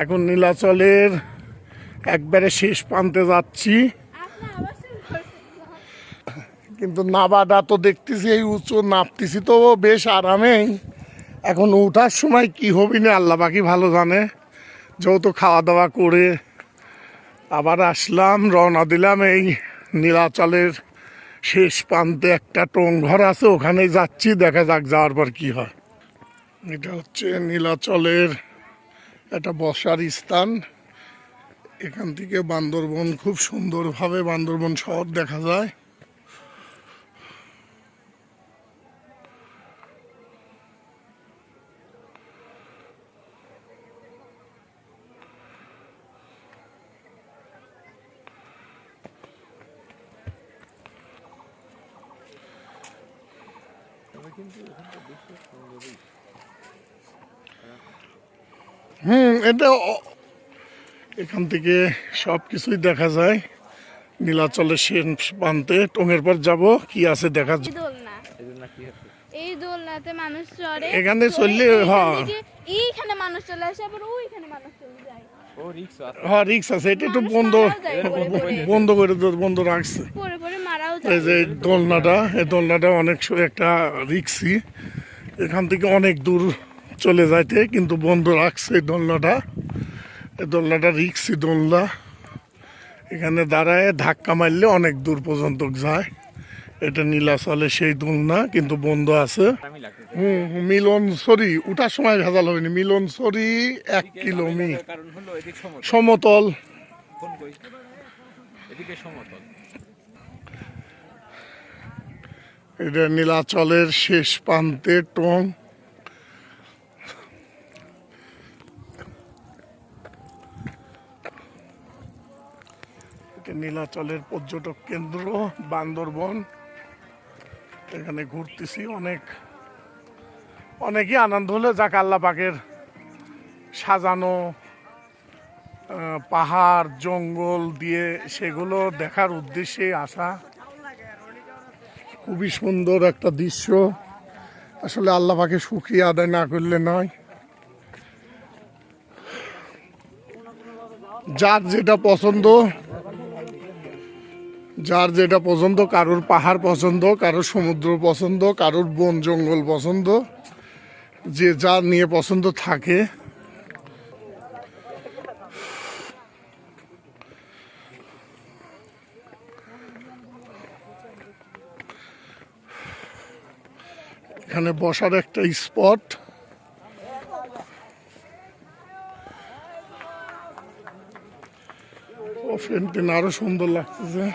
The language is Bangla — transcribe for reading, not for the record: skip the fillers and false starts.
এখন নীলাচলের একবারে শেষ প্রান্তে যাচ্ছি, কিন্তু নাবাটা তো দেখতেছি এই উঁচু, নামতেছি তো বেশ আরামেই। এখন ওঠার সময় কি হবি না আল্লাহ বাকি ভালো জানে। যেহেতু খাওয়া দাওয়া করে আবার আসলাম, রওনা দিলাম। এই নীলাচলের শেষ প্রান্তে একটা টং ঘর আছে, ওখানে যাচ্ছি, দেখা যাক যাওয়ার পর কি হয়। এটা হচ্ছে নীলাচলের একটা বসার স্থান। এখান থেকে বান্দরবন খুব সুন্দরভাবে বান্দরবন শহর দেখা যায়। এটা এখান থেকে সব কিছুই দেখা যায়। নীলাচলের শেষ প্রান্তে টঙের পর যাব, কি আছে দেখা যায়। এই দোলনাতে মানুষ চড়ে, এখানে চললে এইখানে মানুষ চলে আসে, আবার ওইখানে মানুষ চলে যায়। হ্যাঁ রিক্স আছে, এটা একটু বন্ধ বন্ধ রাখছে। পরে পরে মারাও এই যে দোলনাটা, এই দোলনাটা অনেক একটা রিক্সি, এখান থেকে অনেক দূর চলে যাইতে, কিন্তু বন্ধ রাখছে এই দোলনাটা। এই দোলনাটা রিক্সি দোলনা, এখানে দাঁড়ায় ধাক্কা মারলে অনেক দূর পর্যন্ত যায়। এটা নীলাচলে সেই দোলনা, কিন্তু বন্ধ আছে। মিলনসরি উঠার সময় ভেজাল হয়নি। মিলনসরি 1 কিলোমি সমতল। এটা নীলাচলের শেষ প্রান্তে টং। এটা নীলাচলের পর্যটক কেন্দ্র বান্দরবন। এখানে ঘুরতেছি, অনেকই আনন্দ হলে যাক, আল্লাহ পাকের সাজানো পাহাড় জঙ্গল দিয়ে সেগুলো দেখার উদ্দেশ্যে আসা। খুবই সুন্দর একটা দৃশ্য, আসলে আল্লাহ পাকে শুকরিয়া আদায় না করলে নয়। যার যেটা পছন্দ, কারোর পাহাড় পছন্দ, কারোর সমুদ্র পছন্দ, কারোর বন জঙ্গল পছন্দ, যে যার নিয়ে পছন্দ থাকে। এখানে বসার একটা স্পট। ও ফেন্টেন আরো সুন্দর লাগতেছে।